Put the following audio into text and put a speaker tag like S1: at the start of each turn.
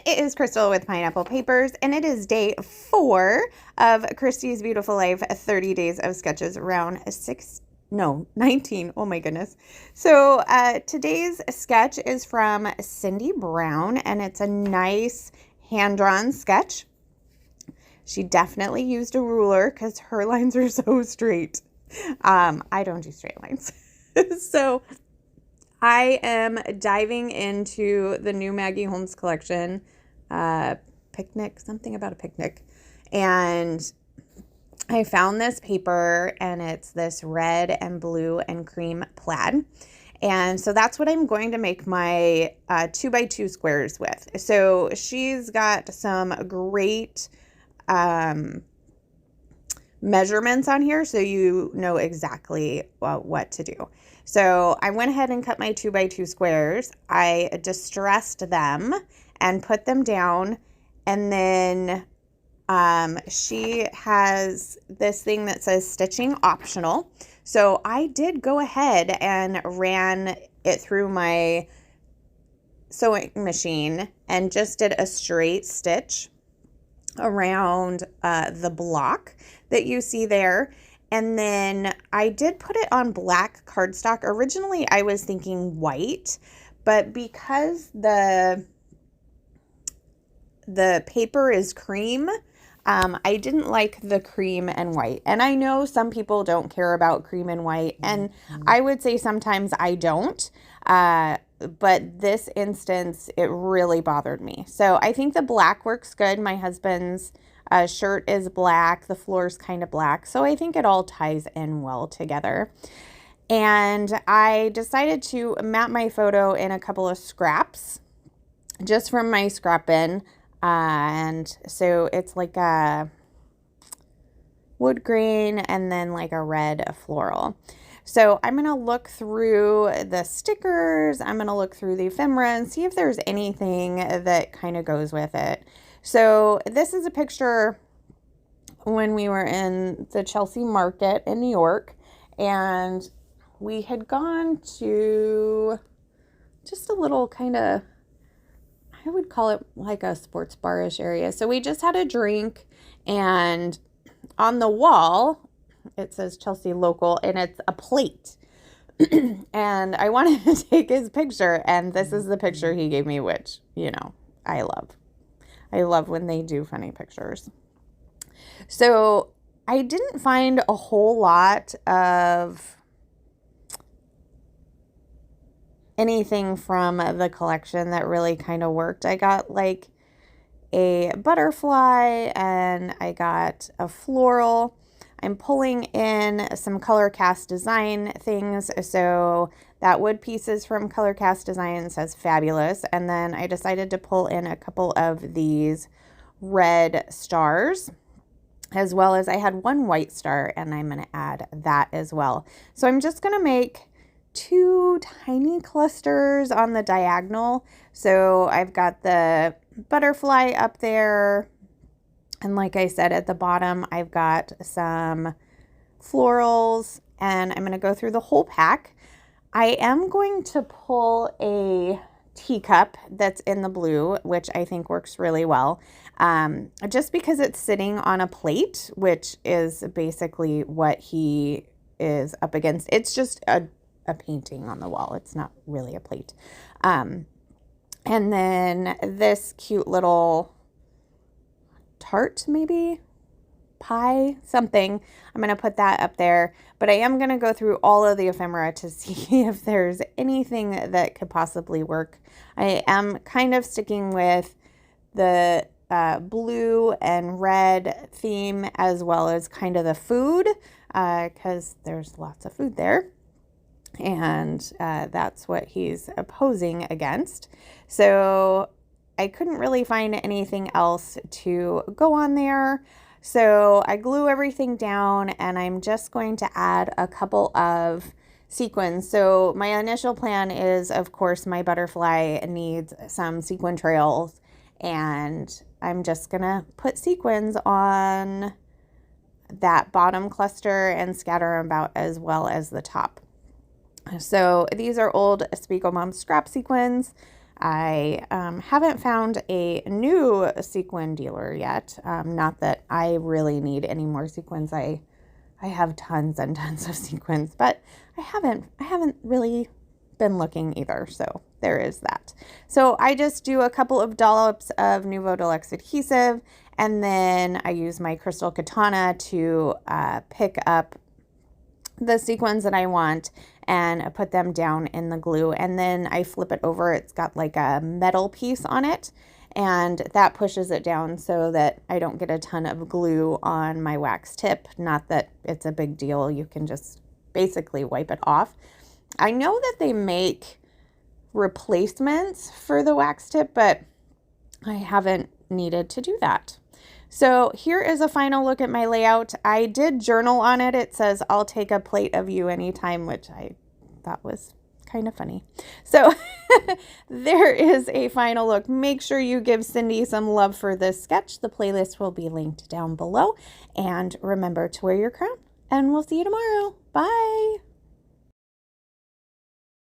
S1: it is Crystal with Pineapple Papers, and it is day 4 of Christy's Beautiful Life 30 Days of Sketches, round 19. Oh my goodness. So today's sketch is from Cindy Brown, and it's a nice hand-drawn sketch. She definitely used a ruler because her lines are so straight. I don't do straight lines. So I am diving into the new Maggie Holmes collection, Picnic, something about a picnic. And I found this paper, and it's this red and blue and cream plaid. And so that's what I'm going to make my 2x2 squares with. So she's got some great measurements on here, so you know exactly what to do. So I went ahead and cut my 2x2 squares. I distressed them and put them down, and then she has this thing that says stitching optional. So I did go ahead and ran it through my sewing machine and just did a straight stitch around the block that you see there. And then I did put it on black cardstock. Originally, I was thinking white, but because the paper is cream, I didn't like the cream and white. And I know some people don't care about cream and white, and I would say sometimes I don't. But this instance, it really bothered me. So I think the black works good. My husband's shirt is black. The floor's kind of black. So I think it all ties in well together. And I decided to map my photo in a couple of scraps just from my scrap bin. And so it's like a wood grain and then like a red floral. So I'm going to look through the stickers. I'm going to look through the ephemera and see if there's anything that kind of goes with it. So this is a picture when we were in the Chelsea market in New York, and we had gone to just a little kind of, I would call it like a sports bar-ish area. So we just had a drink, and on the wall, it says Chelsea Local, and it's a plate. And I wanted to take his picture, and this is the picture he gave me, which, you know, I love. I love when they do funny pictures. So I didn't find a whole lot of anything from the collection that really kind of worked. I got like a butterfly, and I got a floral. I'm pulling in some Color Cast Design things. So that wood pieces from Color Cast Design says fabulous. And then I decided to pull in a couple of these red stars, as well as I had one white star, and I'm going to add that as well. So I'm just going to make 2 tiny clusters on the diagonal. So I've got the butterfly up there, and like I said, at the bottom, I've got some florals, and I'm going to go through the whole pack. I am going to pull a teacup that's in the blue, which I think works really well, just because it's sitting on a plate, which is basically what he is up against. It's just a painting on the wall. It's not really a plate. And then this cute little tart, maybe pie, something. I'm going to put that up there, but I am going to go through all of the ephemera to see if there's anything that could possibly work. I am kind of sticking with the blue and red theme, as well as kind of the food, because there's lots of food there. And that's what he's opposing against. So I couldn't really find anything else to go on there. So I glue everything down, and I'm just going to add a couple of sequins. So my initial plan is, of course, my butterfly needs some sequin trails, and I'm just going to put sequins on that bottom cluster and scatter them about, as well as the top. So these are old Spiegelmom scrap sequins. I haven't found a new sequin dealer yet. Not that I really need any more sequins. I have tons and tons of sequins, but I haven't really been looking either. So there is that. So I just do a couple of dollops of Nuvo Deluxe adhesive, and then I use my Crystal Katana to pick up the sequins that I want and put them down in the glue, and then I flip it over. It's got like a metal piece on it, and that pushes it down so that I don't get a ton of glue on my wax tip. Not that it's a big deal. You can just basically wipe it off. I know that they make replacements for the wax tip, but I haven't needed to do that. So here is a final look at my layout. I did journal on it. It says, "I'll take a plate of you anytime," which I thought was kind of funny. So there is a final look. Make sure you give Cindy some love for this sketch. The playlist will be linked down below. And remember to wear your crown, and we'll see you tomorrow. Bye.